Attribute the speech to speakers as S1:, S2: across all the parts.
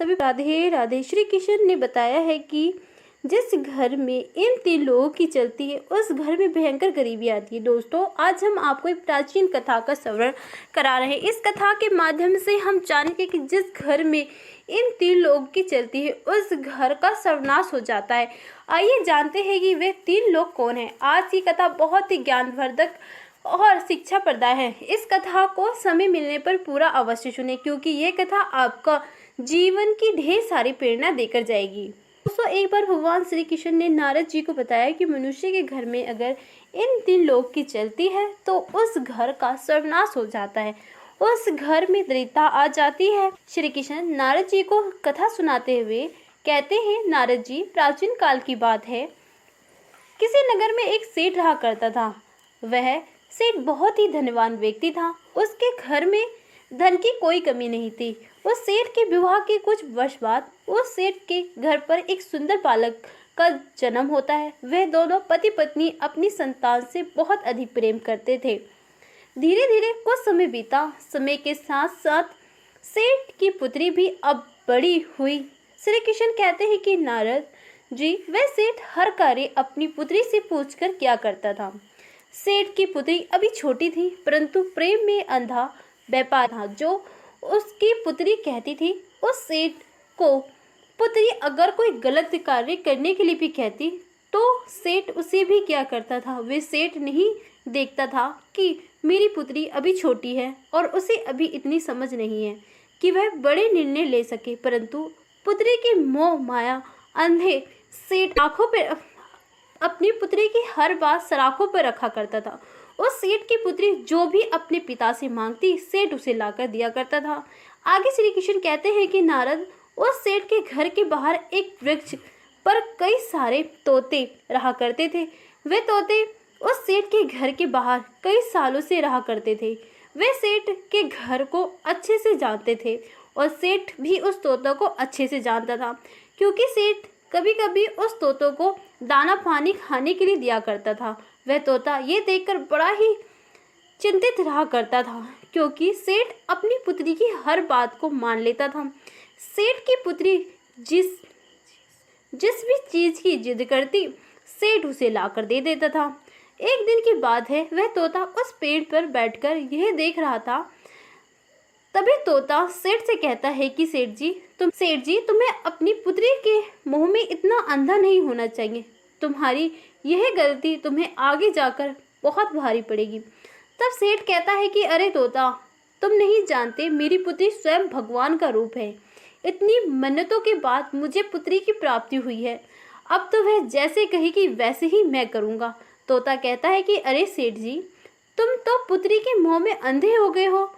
S1: सभी राधे राधे। श्री कृष्ण ने बताया है कि जिस घर में इन 3 लोगों की चलती है उस घर में भयंकर गरीबी आती है। दोस्तों, आज हम आपको एक प्राचीन कथा का श्रवण करा रहे हैं। इस कथा के माध्यम से हम जानेंगे कि जिस घर में इन 3 लोगों की चलती है उस घर का सर्वनाश हो जाता है। आइए जानते हैं कि वे 3 लोग कौन हैं। आज की कथा बहुत ही ज्ञानवर्धक और शिक्षा प्रदाय है। इस कथा को समय मिलने पर पूरा अवश्य सुने, क्योंकि ये कथा आपका जीवन की ढेर सारी प्रेरणा देकर जाएगी। दोस्तों, एक बार भगवान श्री कृष्ण ने नारद जी को बताया कि मनुष्य के घर में अगर इन 3 लोग की चलती है तो उस घर का सर्वनाश हो जाता है, उस घर में दरिद्रता आ जाती है। श्री कृष्ण नारद जी को कथा सुनाते हुए कहते हैं, नारद जी, प्राचीन काल की बात है, किसी नगर में एक सेठ रहा करता था। वह सेठ बहुत ही धनवान व्यक्ति था। उसके घर में धन की कोई कमी नहीं थी। उस सेठ के विवाह के कुछ वर्ष बाद उस सेठ के घर पर एक सुंदर बालक का जन्म होता है। वह दोनों पति पत्नी अपनी संतान से बहुत अधिक प्रेम करते थे। धीरे धीरे कुछ समय बीता। समय के साथ साथ सेठ की पुत्री भी अब बड़ी हुई। श्री कृष्ण कहते हैं कि नारद जी, वह सेठ हर कार्य अपनी पुत्री से पूछकर किया करता था। सेठ की पुत्री अभी छोटी थी, परंतु प्रेम में अंधा व्यापार था। जो उसकी पुत्री कहती थी, उस सेठ को पुत्री अगर कोई गलत कार्य करने के लिए भी कहती तो सेठ उसे भी क्या करता था। वे सेठ नहीं देखता था कि मेरी पुत्री अभी छोटी है और उसे अभी इतनी समझ नहीं है कि वह बड़े निर्णय ले सके, परंतु पुत्री की मोह माया अंधे सेठ आंखों पर अपनी पुत्री की हर बात सराखों पर रखा करता था। उस सेठ की पुत्री जो भी अपने पिता से मांगती, सेठ उसे लाकर दिया करता था। आगे श्री कृष्ण कहते हैं कि नारद, उस सेठ के घर के बाहर एक वृक्ष पर कई सारे तोते रहा करते थे। वे तोते उस सेठ के घर के बाहर कई सालों से रहा करते थे। वे सेठ के घर को अच्छे से जानते थे और सेठ भी उस तोतों को अच्छे से जानता था, क्योंकि सेठ कभी कभी उस तोतों को दाना पानी खाने के लिए दिया करता था। वह तोता ये देखकर बड़ा ही चिंतित रहा करता था, क्योंकि सेठ अपनी पुत्री की हर बात को मान लेता था। सेठ की पुत्री जिस भी चीज की जिद करती, सेठ उसे लाकर दे देता था। एक दिन की बात है, वह तोता उस पेड़ पर बैठकर यह देख रहा था। तभी तोता सेठ से कहता है कि सेठ जी, तुम्हें अपनी पुत्री के मुंह में इतना अंधा नहीं होना चाहिए। तुम्हारी यह गलती तुम्हें आगे जाकर बहुत भारी पड़ेगी। तब सेठ कहता है कि अरे तोता, तुम नहीं जानते, मेरी पुत्री स्वयं भगवान का रूप है। इतनी मन्नतों के बाद मुझे पुत्री की प्राप्ति हुई है। अब तो वह जैसे कहेगी वैसे ही मैं करूँगा। तोता कहता है कि अरे सेठ जी, तुम तो पुत्री के मुँह में अंधे हो गए हो।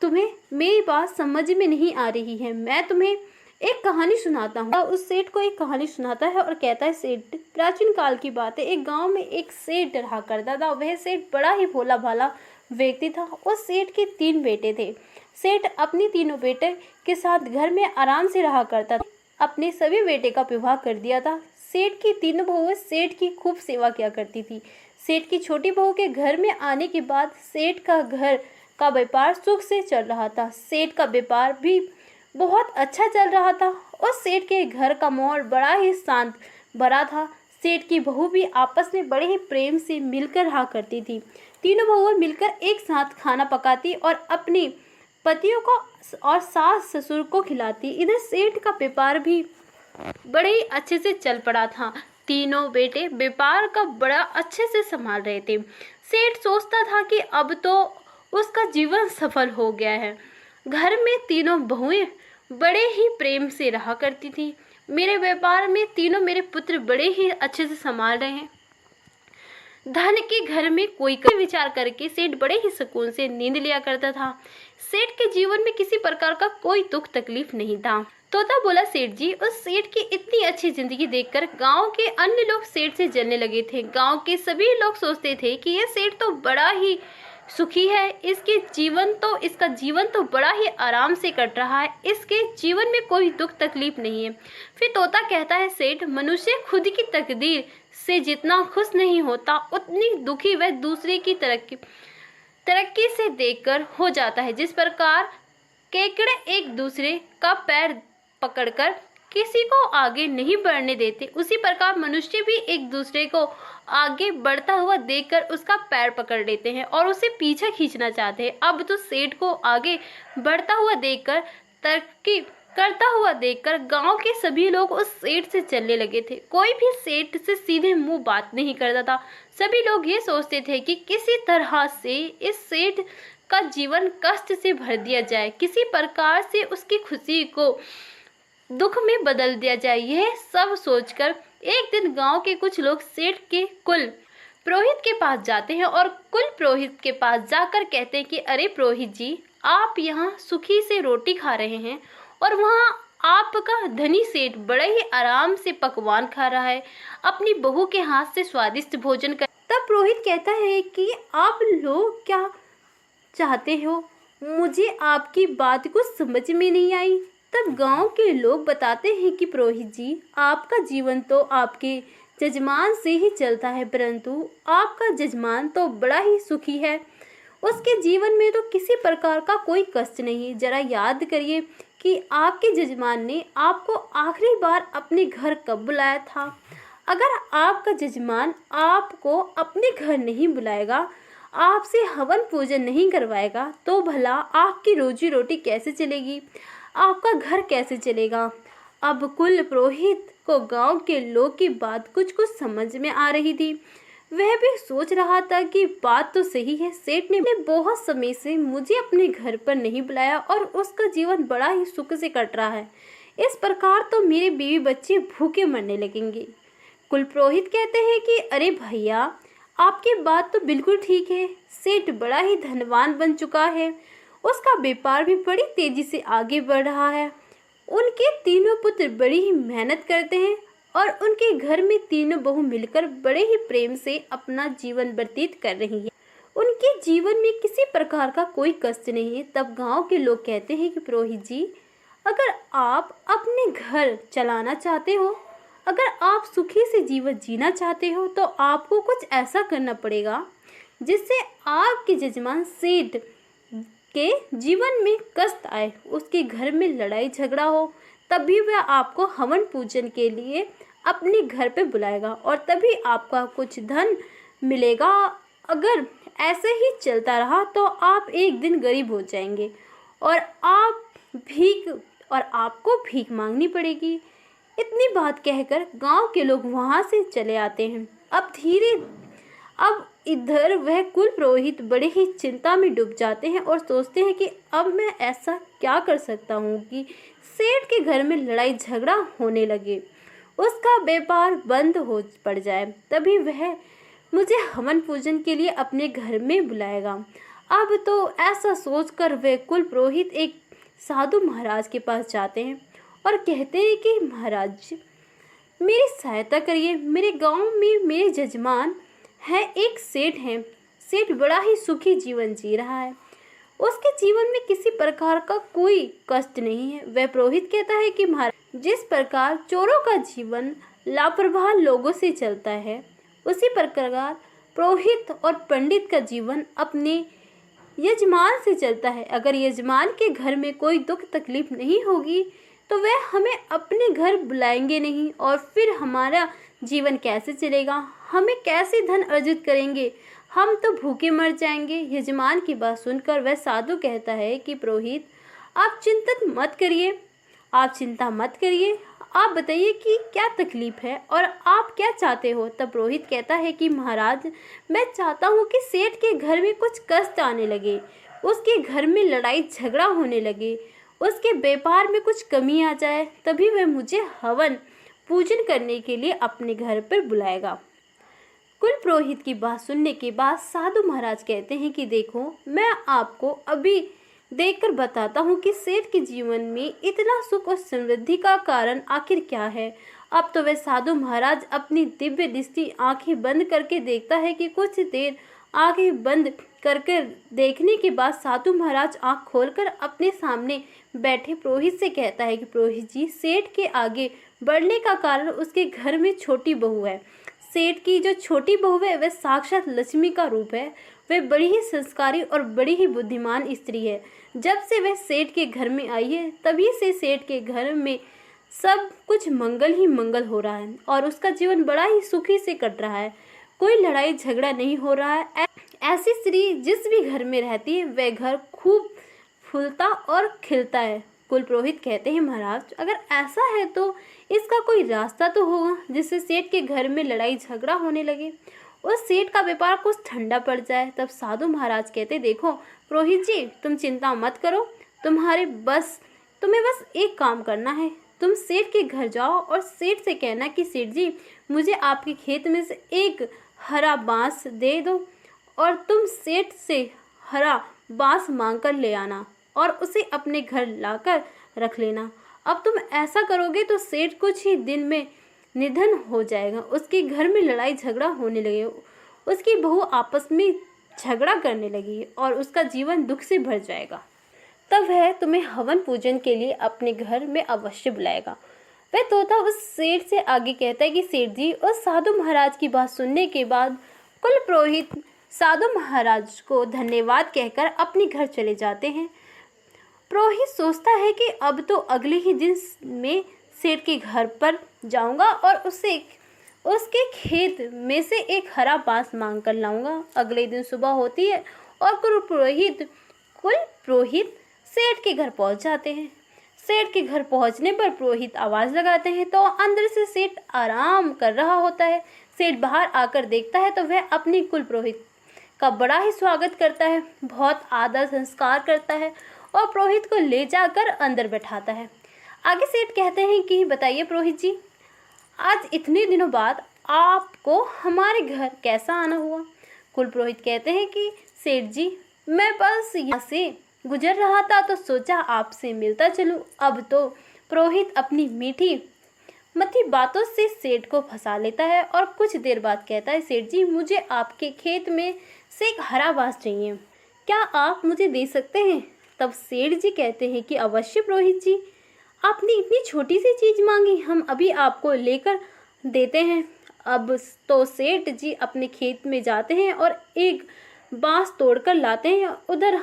S1: तुम्हें मेरी बात समझ में नहीं आ रही है। मैं तुम्हें एक कहानी सुनाता हूँ। उस सेठ को एक कहानी सुनाता है और कहता है, सेठ, प्राचीन काल की बात है, एक गांव में एक सेठ रहा करता था। वह सेठ बड़ा ही भोला भाला व्यक्ति था। उस सेठ के 3 बेटे थे। सेठ अपनी तीनों बेटे के साथ घर में आराम से रहा करता था। अपने सभी बेटे का विवाह कर दिया था। सेठ की 3 बहुएं सेठ की खूब सेवा किया करती थी। सेठ की छोटी बहू के घर में आने के बाद सेठ का घर का व्यापार सुख से चल रहा था। सेठ का व्यापार भी बहुत अच्छा चल रहा था। उस सेठ के घर का माहौल बड़ा ही शांत भरा था। सेठ की बहू भी आपस में बड़े ही प्रेम से मिलकर रहा करती थी। तीनों बहुएं मिलकर एक साथ खाना पकाती और अपने पतियों को और सास ससुर को खिलाती। इधर सेठ का व्यापार भी बड़े ही अच्छे से चल पड़ा था। तीनों बेटे व्यापार का बड़ा अच्छे से संभाल रहे थे। सेठ सोचता था कि अब तो उसका जीवन सफल हो गया है। घर में तीनों बहुएं बड़े ही प्रेम से रहा करती थी। मेरे व्यापार में तीनों मेरे पुत्र बड़े ही अच्छे से संभाल रहे हैं। धन के घर में कोई विचार करके सेठ बड़े ही सुकून से नींद लिया करता था। सेठ के जीवन में किसी प्रकार का कोई दुख तकलीफ नहीं था। तोता बोला, सेठ जी, उस सेठ की इतनी अच्छी जिंदगी देखकर गांव के अन्य लोग सेठ से जलने लगे थे। गांव के सभी लोग सोचते थे कि यह सेठ तो बड़ा ही सुखी है, इसका जीवन तो बड़ा ही आराम से कट रहा है, इसके जीवन में कोई दुख तकलीफ नहीं है। फिर तोता कहता है, सेठ, मनुष्य खुद की तकदीर से जितना खुश नहीं होता उतनी दुखी वह दूसरे की तरक्की से देखकर हो जाता है। जिस प्रकार केकड़े एक दूसरे का पैर पकड़कर किसी को आगे नहीं बढ़ने देते, उसी प्रकार मनुष्य भी एक दूसरे को आगे बढ़ता हुआ देखकर उसका पैर पकड़ लेते हैं और उसे पीछे खींचना चाहते हैं। अब तो सेठ को आगे बढ़ता हुआ देखकर, तरक्की करता हुआ देखकर गांव के सभी लोग उस सेठ से चलने लगे थे। कोई भी सेठ से सीधे मुंह बात नहीं करता था। सभी लोग ये सोचते थे कि किसी तरह से इस सेठ का जीवन कष्ट से भर दिया जाए, किसी प्रकार से उसकी खुशी को दुख में बदल दिया जाए। यह सब सोचकर एक दिन गांव के कुछ लोग सेठ के कुल पुरोहित के पास जाते हैं और कुल पुरोहित के पास जाकर कहते हैं कि अरे पुरोहित जी, आप यहाँ सुखी से रोटी खा रहे हैं और वहाँ आपका धनी सेठ बड़े ही आराम से पकवान खा रहा है, अपनी बहू के हाथ से स्वादिष्ट भोजन कर। तब पुरोहित कहता है कि आप लोग क्या चाहते हो, मुझे आपकी बात कुछ समझ में नहीं आई। तब गांव के लोग बताते हैं कि पुरोहित जी, आपका जीवन तो आपके जजमान से ही चलता है, परंतु आपका जजमान तो बड़ा ही सुखी है, उसके जीवन में तो किसी प्रकार का कोई कष्ट नहीं है। जरा याद करिए कि आपके जजमान ने आपको आखिरी बार अपने घर कब बुलाया था। अगर आपका जजमान आपको अपने घर नहीं बुलाएगा, आपसे हवन पूजन नहीं करवाएगा, तो भला आपकी रोजी रोटी कैसे चलेगी, आपका घर कैसे चलेगा। अब कुल पुरोहित को गांव के लोग की बात कुछ कुछ समझ में आ रही थी। वह भी सोच रहा था कि बात तो सही है, सेठ ने बहुत समय से मुझे अपने घर पर नहीं बुलाया और उसका जीवन बड़ा ही सुख से कट रहा है। इस प्रकार तो मेरे बीवी बच्चे भूखे मरने लगेंगे। कुल पुरोहित कहते हैं कि अरे भैया, आपकी बात तो बिल्कुल ठीक है। सेठ बड़ा ही धनवान बन चुका है, उसका व्यापार भी बड़ी तेजी से आगे बढ़ रहा है। उनके तीनों पुत्र बड़ी ही मेहनत करते हैं और उनके घर में तीनों बहू मिलकर बड़े ही प्रेम से अपना जीवन व्यतीत कर रही है। उनके जीवन में किसी प्रकार का कोई कष्ट नहीं है। तब गांव के लोग कहते हैं कि पुरोहित जी, अगर आप अपने घर चलाना चाहते हो, अगर आप सुखी से जीवन जीना चाहते हो, तो आपको कुछ ऐसा करना पड़ेगा जिससे आपके जजमान सेठ के जीवन में कष्ट आए, उसके घर में लड़ाई झगड़ा हो, तभी वह आपको हवन पूजन के लिए अपने घर पे बुलाएगा और तभी आपका कुछ धन मिलेगा। अगर ऐसे ही चलता रहा तो आप एक दिन गरीब हो जाएंगे और आपको भीख मांगनी पड़ेगी। इतनी बात कहकर गांव के लोग वहां से चले आते हैं। अब इधर वह कुल पुरोहित बड़े ही चिंता में डूब जाते हैं और सोचते हैं कि अब मैं ऐसा क्या कर सकता हूँ कि सेठ के घर में लड़ाई झगड़ा होने लगे, उसका व्यापार बंद हो पड़ जाए, तभी वह मुझे हवन पूजन के लिए अपने घर में बुलाएगा। अब तो ऐसा सोचकर वे कुल पुरोहित एक साधु महाराज के पास जाते हैं और कहते हैं कि महाराज, मेरी सहायता करिए। मेरे गांव में मेरे जजमान है, एक सेठ है। सेठ बड़ा ही सुखी जीवन जी रहा है, उसके जीवन में किसी प्रकार का कोई कष्ट नहीं है। वह पुरोहित कहता है कि महाराज, जिस प्रकार चोरों का जीवन लापरवाह लोगों से चलता है, उसी प्रकार पुरोहित और पंडित का जीवन अपने यजमान से चलता है। अगर यजमान के घर में कोई दुख तकलीफ नहीं होगी तो वह हमें अपने घर बुलाएंगे नहीं, और फिर हमारा जीवन कैसे चलेगा, हमें कैसे धन अर्जित करेंगे, हम तो भूखे मर जाएंगे। यजमान की बात सुनकर वह साधु कहता है कि पुरोहित, आप चिंता मत करिए, आप बताइए कि क्या तकलीफ है और आप क्या चाहते हो। तब पुरोहित कहता है कि महाराज, मैं चाहता हूँ कि सेठ के घर में कुछ कष्ट आने लगे, उसके घर में लड़ाई झगड़ा होने लगे, उसके व्यापार में कुछ कमी आ जाए, तभी वह मुझे हवन पूजन करने के लिए अपने घर पर बुलाएगा। कुल पुरोहित की बात सुनने के बाद साधु महाराज कहते हैं कि देखो, मैं आपको अभी देखकर बताता हूँ कि सेठ के जीवन में इतना सुख और समृद्धि का कारण आखिर क्या है। अब तो वह साधु महाराज अपनी दिव्य दृष्टि आंखें बंद करके देखता है कि कुछ देर आंखें बंद करके देखने के बाद साधु महाराज आंख खोलकर अपने सामने बैठे पुरोहित से कहता है कि पुरोहित जी, सेठ के आगे बढ़ने का कारण उसके घर में छोटी बहू है। सेठ की जो छोटी बहू है वह साक्षात लक्ष्मी का रूप है। वह बड़ी ही संस्कारी और बड़ी ही बुद्धिमान स्त्री है। जब से वह सेठ के घर में आई है तभी से सेठ के घर में सब कुछ मंगल ही मंगल हो रहा है और उसका जीवन बड़ा ही सुखी से कट रहा है। कोई लड़ाई झगड़ा नहीं हो रहा है। ऐसी स्त्री जिस भी घर में रहती है वह घर खूब फूलता और खिलता है। कुल पुरोहित कहते हैं, महाराज अगर ऐसा है तो इसका कोई रास्ता तो होगा जिससे सेठ के घर में लड़ाई झगड़ा होने लगे, उस सेठ का व्यापार कुछ ठंडा पड़ जाए। तब साधु महाराज कहते, देखो पुरोहित जी, तुम चिंता मत करो, तुम्हें बस एक काम करना है। तुम सेठ के घर जाओ और सेठ से कहना कि सेठ जी, मुझे आपके खेत में से एक हरा बांस दे दो और तुम सेठ से हरा बांस मांग कर ले आना और उसे अपने घर लाकर रख लेना। अब तुम ऐसा करोगे तो सेठ कुछ ही दिन में निधन हो जाएगा, उसके घर में लड़ाई झगड़ा होने लगे, उसकी बहू आपस में झगड़ा करने लगी और उसका जीवन दुख से भर जाएगा। तब वह तुम्हें हवन पूजन के लिए अपने घर में अवश्य बुलाएगा। वह तोता उस सेठ से आगे कहता है कि सेठ जी, उस साधु महाराज की बात सुनने के बाद कुल पुरोहित साधु महाराज को धन्यवाद कहकर अपने घर चले जाते हैं। पुरोहित सोचता है कि अब तो अगले ही दिन में सेठ के घर पर जाऊंगा और उसके खेत में से एक हरा बांस मांग कर लाऊंगा। अगले दिन सुबह होती है और कुल पुरोहित सेठ के घर पहुंच जाते हैं। सेठ के घर पहुंचने पर पुरोहित आवाज लगाते हैं तो अंदर से सेठ आराम कर रहा होता है। सेठ बाहर आकर देखता है तो वह अपने कुल पुरोहित का बड़ा ही स्वागत करता है, बहुत आदर संस्कार करता है और पुरोहित को ले जाकर अंदर बैठाता है। आगे सेठ कहते हैं कि बताइए पुरोहित जी, आज इतने दिनों बाद आपको हमारे घर कैसा आना हुआ? कुल पुरोहित कहते हैं कि सेठ जी, मैं बस यहाँ से गुजर रहा था तो सोचा आपसे मिलता चलूं। अब तो पुरोहित अपनी मीठी बातों से सेठ को फंसा लेता है और कुछ देर बाद कहता है, सेठ जी, मुझे आपके खेत में से एक हरा बांस चाहिए, क्या आप मुझे दे सकते हैं? तब सेठ जी कहते हैं कि अवश्य पुरोहित जी, आपने इतनी छोटी सी चीज़ मांगी, हम अभी आपको लेकर देते हैं। अब तो सेठ जी अपने खेत में जाते हैं और एक बांस तोड़कर लाते हैं। उधर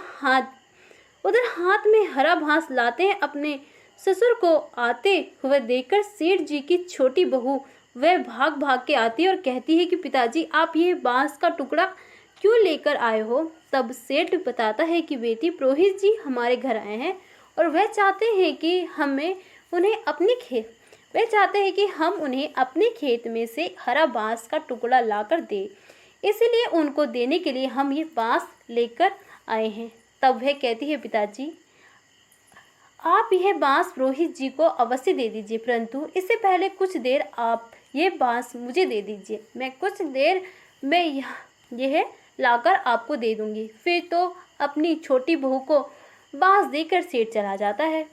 S1: हाथ में हरा बांस लाते हैं। अपने ससुर को आते हुए देखकर सेठ जी की छोटी बहू वह भाग भाग के आती है और कहती है कि पिताजी, आप ये बांस का टुकड़ा क्यों लेकर आए हो? तब सेठ बताता है कि बेटी, पुरोहित जी हमारे घर आए हैं और वह चाहते हैं कि हम उन्हें अपने खेत में से हरा बांस का टुकड़ा लाकर दे, इसलिए उनको देने के लिए हम ये बांस लेकर आए हैं। तब वह कहती है, पिताजी आप यह बांस पुरोहित जी को अवश्य दे दीजिए, परंतु इससे पहले कुछ देर आप ये बांस मुझे दे दीजिए, मैं कुछ देर में यह लाकर आपको दे दूंगी। फिर तो अपनी छोटी बहू को बांस देकर सेठ चला जाता है।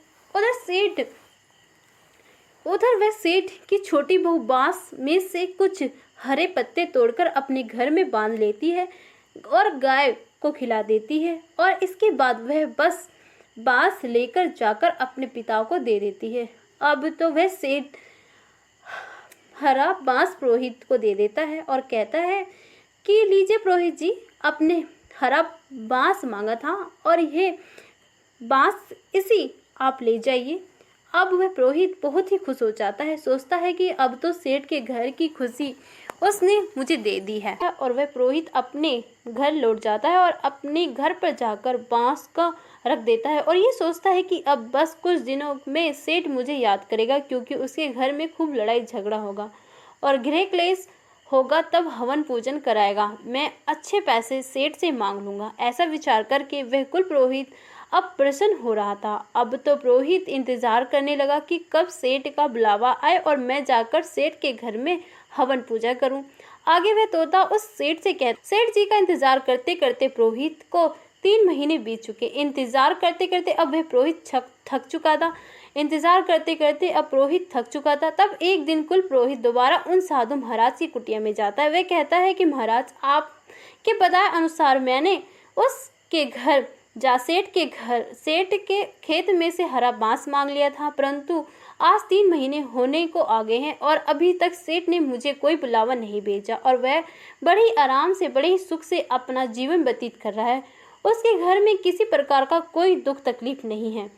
S1: उधर वह सेठ की छोटी बहू बांस में से कुछ हरे पत्ते तोड़कर अपने घर में बांध लेती है और गाय को खिला देती है और इसके बाद वह बस बांस लेकर जाकर अपने पिता को दे देती है। अब तो वह सेठ हरा बांस पुरोहित को दे देता है और कहता है कि लीजिए पुरोहित जी, अपने हरा बांस मांगा था और ये बांस इसी आप ले जाइए। अब वह पुरोहित बहुत ही खुश हो जाता है, सोचता है कि अब तो सेठ के घर की खुशी उसने मुझे दे दी है और वह पुरोहित अपने घर लौट जाता है और अपने घर पर जाकर बांस का रख देता है और ये सोचता है कि अब बस कुछ दिनों में सेठ मुझे याद करेगा, क्योंकि उसके घर में खूब लड़ाई झगड़ा होगा और गृह क्लेश होगा, तब हवन पूजन कराएगा, मैं अच्छे पैसे सेठ से मांग लूँगा। ऐसा विचार करके वह कुल पुरोहित अब प्रसन्न हो रहा था। अब तो पुरोहित इंतजार करने लगा कि कब सेठ का बुलावा आए और मैं जाकर सेठ के घर में हवन पूजा करूं। आगे वह तोता उस सेठ से कहता, सेठ जी का इंतजार करते करते पुरोहित को 3 महीने बीत चुके। इंतजार करते करते अब वह पुरोहित थक चुका था। तब एक दिन कुल पुरोहित दोबारा उन साधु महाराज की कुटिया में जाता है। वह कहता है कि महाराज, आपके बताए अनुसार मैंने उसके घर जा सेठ के खेत में से हरा बांस मांग लिया था, परंतु आज 3 महीने होने को आ गए हैं और अभी तक सेठ ने मुझे कोई बुलावा नहीं भेजा और वह बड़ी आराम से, बड़े ही सुख से अपना जीवन व्यतीत कर रहा है। उसके घर में किसी प्रकार का कोई दुख तकलीफ नहीं है।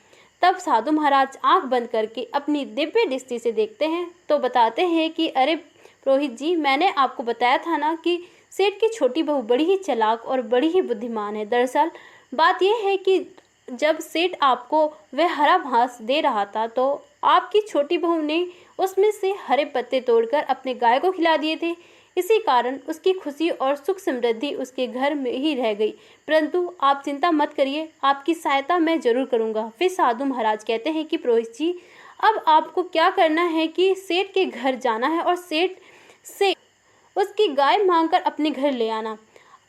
S1: तब साधु महाराज आंख बंद करके अपनी दिव्य दृष्टि से देखते हैं तो बताते हैं कि अरे पुरोहित जी, मैंने आपको बताया था ना कि सेठ की छोटी बहू बड़ी ही चालाक और बड़ी ही बुद्धिमान है। दरअसल बात यह है कि जब सेठ आपको वह हरा घास दे रहा था तो आपकी छोटी बहू ने उसमें से हरे पत्ते तोड़कर अपने गाय को खिला दिए थे। इसी कारण उसकी खुशी और सुख समृद्धि उसके घर में ही रह गई। परंतु आप चिंता मत करिए, आपकी सहायता मैं जरूर करूंगा। फिर साधु महाराज कहते हैं कि पुरोहित जी, अब आपको क्या करना है कि सेठ के घर जाना है और सेठ से उसकी गाय मांगकर अपने घर ले आना।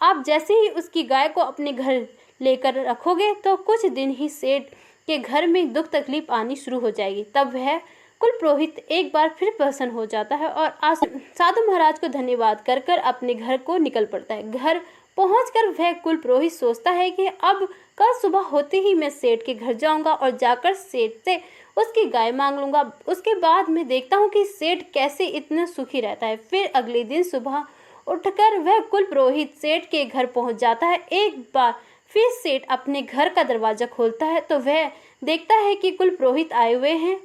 S1: आप जैसे ही उसकी गाय को अपने घर लेकर रखोगे तो कुछ दिन ही सेठ के घर में दुख तकलीफ आनी शुरू हो जाएगी। तब वह कुल पुरोहित एक बार फिर प्रसन्न हो जाता है और साधु महाराज को धन्यवाद कर कर अपने घर को निकल पड़ता है। घर पहुंचकर वह कुल पुरोहित सोचता है कि अब कल सुबह होते ही मैं सेठ के घर जाऊंगा और जाकर सेठ से उसकी गाय मांग लूंगा। उसके बाद मैं देखता हूँ कि सेठ कैसे इतना सुखी रहता है। फिर अगले दिन सुबह उठकर वह कुल पुरोहित सेठ के घर पहुंच जाता है। एक बार फिर सेठ अपने घर का दरवाजा खोलता है तो वह देखता है कि कुल पुरोहित आए हुए हैं।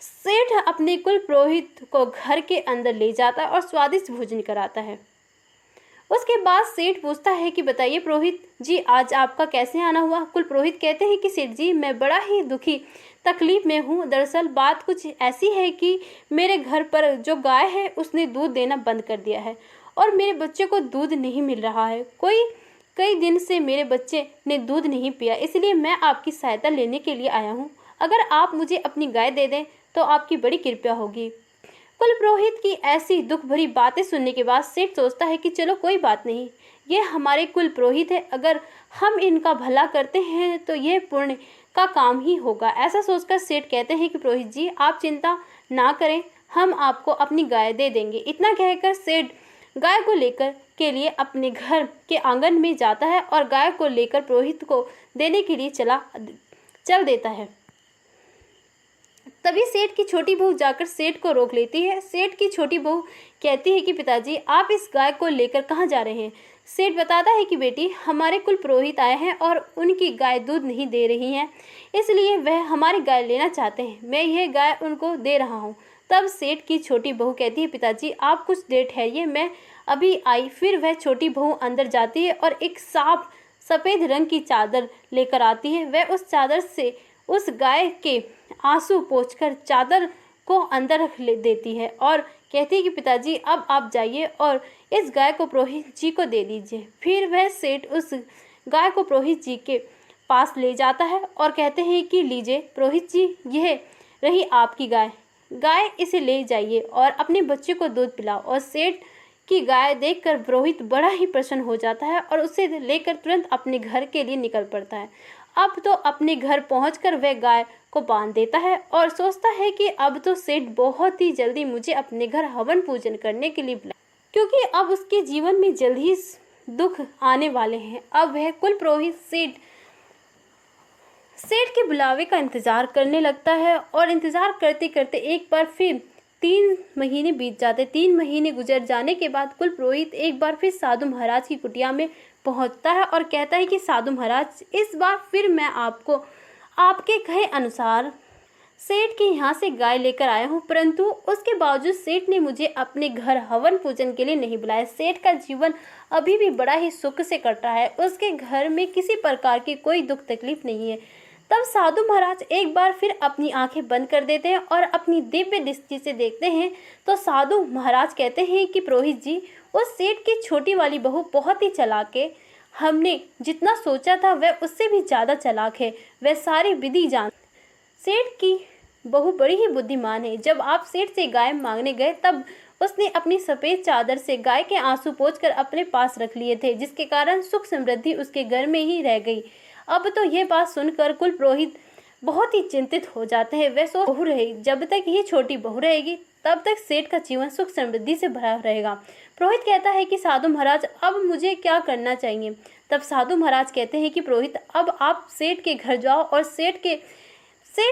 S1: सेठ अपने कुल पुरोहित को घर के अंदर ले जाता है और स्वादिष्ट भोजन कराता है। उसके बाद सेठ पूछता है कि बताइए पुरोहित जी, आज आपका कैसे आना हुआ। कुल पुरोहित कहते हैं कि सेठ जी, मैं बड़ा ही दुखी तकलीफ में हूँ। दरअसल बात कुछ ऐसी है कि मेरे घर पर जो गाय है उसने दूध देना बंद कर दिया है और मेरे बच्चे को दूध नहीं मिल रहा है। कई दिन से मेरे बच्चे ने दूध नहीं पिया, इसलिए मैं आपकी सहायता लेने के लिए आया हूँ। अगर आप मुझे अपनी गाय दे दें तो आपकी बड़ी कृपया होगी। कुल पुरोहित की ऐसी दुख भरी बातें सुनने के बाद सेठ सोचता है कि चलो कोई बात नहीं, ये हमारे कुल पुरोहित है, अगर हम इनका भला करते हैं तो यह पुण्य का काम ही होगा। ऐसा सोचकर सेठ कहते हैं कि पुरोहित जी, आप चिंता ना करें, हम आपको अपनी गाय दे देंगे। इतना कहकर सेठ गाय को लेकर के लिए अपने घर के आंगन में जाता है और गाय को लेकर पुरोहित को देने के लिए चल देता है। तभी सेठ की छोटी बहू जाकर सेठ को रोक लेती है। सेठ की छोटी बहू कहती है कि पिताजी, आप इस गाय को लेकर कहाँ जा रहे हैं। सेठ बताता है कि बेटी, हमारे कुल पुरोहित आए हैं और उनकी गाय दूध नहीं दे रही है, इसलिए वह हमारी गाय लेना चाहते हैं। मैं यह गाय उनको दे रहा हूँ। तब सेठ की छोटी बहू कहती है, पिताजी आप कुछ देर ठहरिए, मैं अभी आई। फिर वह छोटी बहू अंदर जाती है और एक साफ सफ़ेद रंग की चादर लेकर आती है। वह उस चादर से उस गाय के आंसू पोंछकर चादर को अंदर रख देती है और कहती है कि पिताजी, अब आप जाइए और इस गाय को पुरोहित जी को दे दीजिए। फिर वह सेठ उस गाय को पुरोहित जी के पास ले जाता है और कहते हैं कि लीजिए पुरोहित जी, यह रही आपकी गाय, इसे ले जाइए और अपने बच्चे को दूध पिलाओ। और सेठ की गाय देखकर पुरोहित बड़ा ही प्रसन्न हो जाता है और उसे लेकर तुरंत अपने घर के लिए निकल पड़ता है। अब तो अपने घर पहुंचकर वह गाय को बांध देता है और सोचता है कि अब तो सेठ बहुत ही जल्दी मुझे अपने घर हवन पूजन करने के लिए बुलाए, क्योंकि अब उसके जीवन में जल्द ही दुख आने वाले हैं। अब वह कुल पुरोहित सेठ के बुलावे का इंतजार करने लगता है और इंतजार करते करते एक बार फिर 3 महीने बीत जाते। 3 महीने गुजर जाने के बाद कुल पुरोहित एक बार फिर साधु महाराज की कुटिया में पहुंचता है और कहता है कि साधु महाराज, इस बार फिर मैं आपको आपके कहे अनुसार सेठ के यहाँ से गाय लेकर आया हूँ, परंतु उसके बावजूद सेठ ने मुझे अपने घर हवन पूजन के लिए नहीं बुलाया। सेठ का जीवन अभी भी बड़ा ही सुख से कट रहा है, उसके घर में किसी प्रकार की कोई दुख तकलीफ नहीं है। तब साधु महाराज एक बार फिर अपनी आंखें बंद कर देते हैं और अपनी दिव्य दृष्टि से देखते हैं तो साधु महाराज कहते हैं कि पुरोहित जी, उस सेठ की छोटी वाली बहू बहुत ही चालाक है। हमने जितना सोचा था वह उससे भी ज़्यादा चालाक है, वह सारी विधि जान। सेठ की बहू बड़ी ही बुद्धिमान है। जब आप सेठ से गाय मांगने गए तब उसने अपनी सफ़ेद चादर से गाय के आंसू पोंछकर अपने पास रख लिए थे, जिसके कारण सुख समृद्धि उसके घर में ही रह गई। अब तो यह बात सुनकर कुल पुरोहित बहुत ही चिंतित हो जाते हैं। वह बहू रहेगी, जब तक ये छोटी बहू रहेगी तब तक सेठ का जीवन सुख समृद्धि से भरा रहेगा। पुरोहित कहता है कि साधु महाराज, अब मुझे क्या करना चाहिए। तब साधु महाराज कहते हैं कि पुरोहित, अब आप सेठ के घर जाओ और सेठ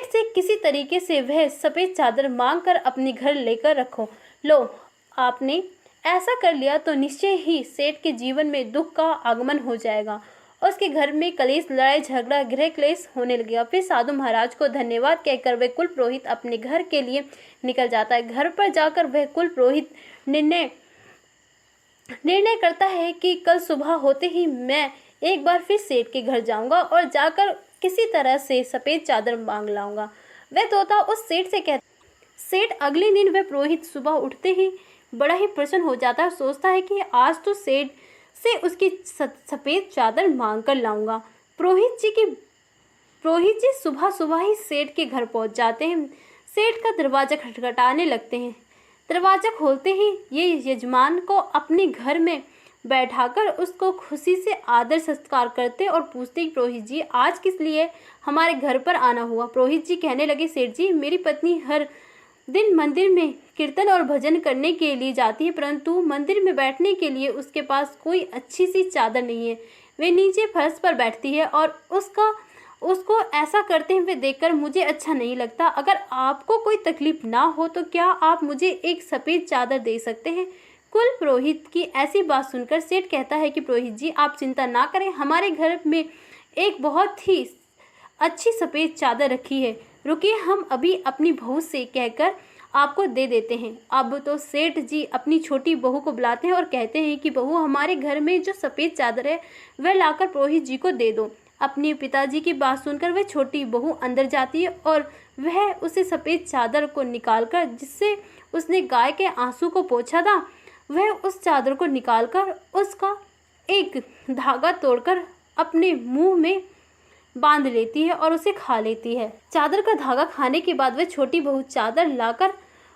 S1: से किसी तरीके से वह सफ़ेद चादर मांग कर अपने घर लेकर रखो। लो, आपने ऐसा कर लिया तो निश्चय ही सेठ के जीवन में दुख का आगमन हो जाएगा। उसके घर में कलेश, लड़ाई झगड़ा, गृह क्लेश होने लगेगा। फिर साधु महाराज को धन्यवाद कहकर वह कुल पुरोहित अपने घर के लिए निकल जाता है। घर पर जाकर वह कुल पुरोहित निर्णय करता है कि कल सुबह होते ही मैं एक बार फिर सेठ के घर जाऊंगा और जाकर किसी तरह से सफ़ेद चादर मांग लाऊंगा। वह तोता उस सेठ से कहता, सेठ अगले दिन वह पुरोहित सुबह उठते ही बड़ा ही प्रसन्न हो जाता है और सोचता है कि आज तो सेठ से उसकी सफ़ेद चादर मांग कर लाऊंगा। पुरोहित जी सुबह सुबह ही सेठ के घर पहुंच जाते हैं। सेठ का दरवाज़ा खटखटाने लगते हैं। दरवाज़ा खोलते ही ये यजमान को अपने घर में बैठाकर उसको खुशी से आदर सत्कार करते और पूछते, पुरोहित जी आज किस लिए हमारे घर पर आना हुआ? पुरोहित जी कहने लगे, सेठ जी मेरी पत्नी हर दिन मंदिर में कीर्तन और भजन करने के लिए जाती है, परंतु मंदिर में बैठने के लिए उसके पास कोई अच्छी सी चादर नहीं है। वे नीचे फर्श पर बैठती है और उसको ऐसा करते हुए देखकर मुझे अच्छा नहीं लगता। अगर आपको कोई तकलीफ ना हो तो क्या आप मुझे एक सफ़ेद चादर दे सकते हैं? कुल पुरोहित की ऐसी बात सुनकर सेठ कहता है कि पुरोहित जी आप चिंता ना करें, हमारे घर में एक बहुत ही अच्छी सफ़ेद चादर रखी है, रुकिए हम अभी अपनी बहू से कहकर आपको दे देते हैं। अब तो सेठ जी अपनी छोटी बहू को बुलाते हैं और कहते हैं कि बहू हमारे घर में जो सफ़ेद चादर है वह लाकर पुरोहित जी को दे दो। अपने पिताजी की बात सुनकर वह छोटी बहू अंदर जाती है और वह उसे सफ़ेद चादर को निकालकर, जिससे उसने गाय के आंसू को पोंछा था, वह उस चादर को निकालकर उसका एक धागा तोड़कर अपने मुंह में बांध लेती है और उसे खा लेती है। चादर का धागा खाने के बाद वह छोटी बहू चादर लाकर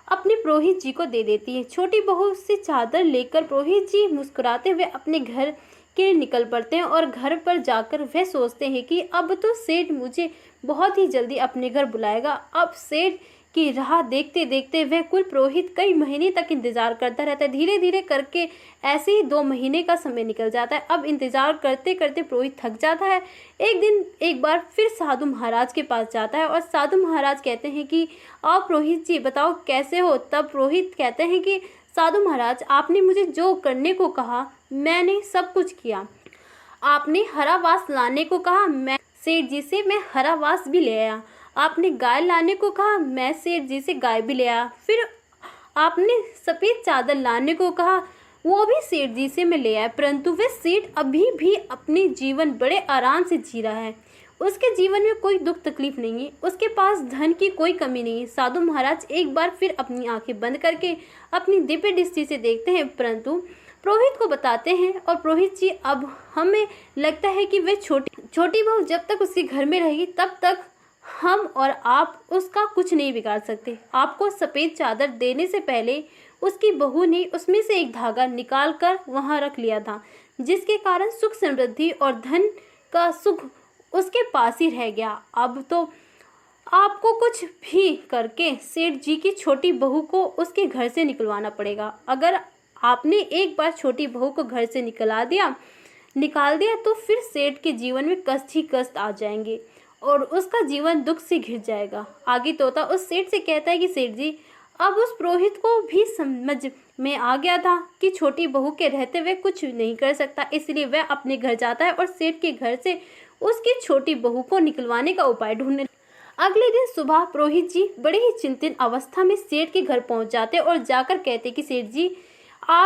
S1: अपने पुरोहित जी को दे देती है। छोटी बहू से चादर लेकर पुरोहित जी मुस्कुराते हुए अपने घर के लिए निकल पड़ते हैं और घर पर जाकर वह सोचते हैं कि अब तो सेठ मुझे बहुत ही जल्दी अपने घर बुलाएगा। अब सेठ की राह देखते देखते वह कुल पुरोहित कई महीने तक इंतजार करता रहता है। धीरे धीरे करके ऐसे ही 2 महीने का समय निकल जाता है। अब इंतजार करते करते पुरोहित थक जाता है। एक दिन एक बार फिर साधु महाराज के पास जाता है और साधु महाराज कहते हैं कि आओ पुरोहित जी बताओ कैसे हो? तब पुरोहित कहते हैं कि साधु महाराज आपने मुझे जो करने को कहा मैंने सब कुछ किया। आपने हरावास लाने को कहा, मैं सेठ जी से मैं हरावास भी ले आया। आपने गाय लाने को कहा, मैं सेठ जी से गाय भी ले आया। फिर आपने सफ़ेद चादर लाने को कहा, वो भी सेठ जी से मैं ले आया। परंतु वह सेठ अभी भी अपने जीवन बड़े आराम से जी रहा है। उसके जीवन में कोई दुख तकलीफ नहीं है, उसके पास धन की कोई कमी नहीं है। साधु महाराज एक बार फिर अपनी आंखें बंद करके अपनी दिव्य दृष्टि से देखते हैं, परंतु पुरोहित को बताते हैं और पुरोहित जी अब हमें लगता है कि वह छोटी बहू जब तक उसके घर में रहेगी तब तक हम और आप उसका कुछ नहीं बिगाड़ सकते। आपको सफ़ेद चादर देने से पहले उसकी बहू ने उसमें से एक धागा निकाल कर वहाँ रख लिया था, जिसके कारण सुख समृद्धि और धन का सुख उसके पास ही रह गया। अब तो आपको कुछ भी करके सेठ जी की छोटी बहू को उसके घर से निकलवाना पड़ेगा। अगर आपने एक बार छोटी बहू को घर से निकाल दिया तो फिर सेठ के जीवन में कष्ट ही कष्ट आ जाएंगे और उसका जीवन दुख से घिर जाएगा। आगे तोता उस सेठ से कहता है कि सेठ जी अब उस पुरोहित को भी समझ में आ गया था कि छोटी बहू के रहते हुए कुछ नहीं कर सकता, इसलिए वह अपने घर जाता है और सेठ के घर से उसकी छोटी बहू को निकलवाने का उपाय ढूंढने। अगले दिन सुबह पुरोहित जी बड़े ही चिंतित अवस्था में सेठ के घर पहुंच जाते और जाकर कहते कि सेठ जी आप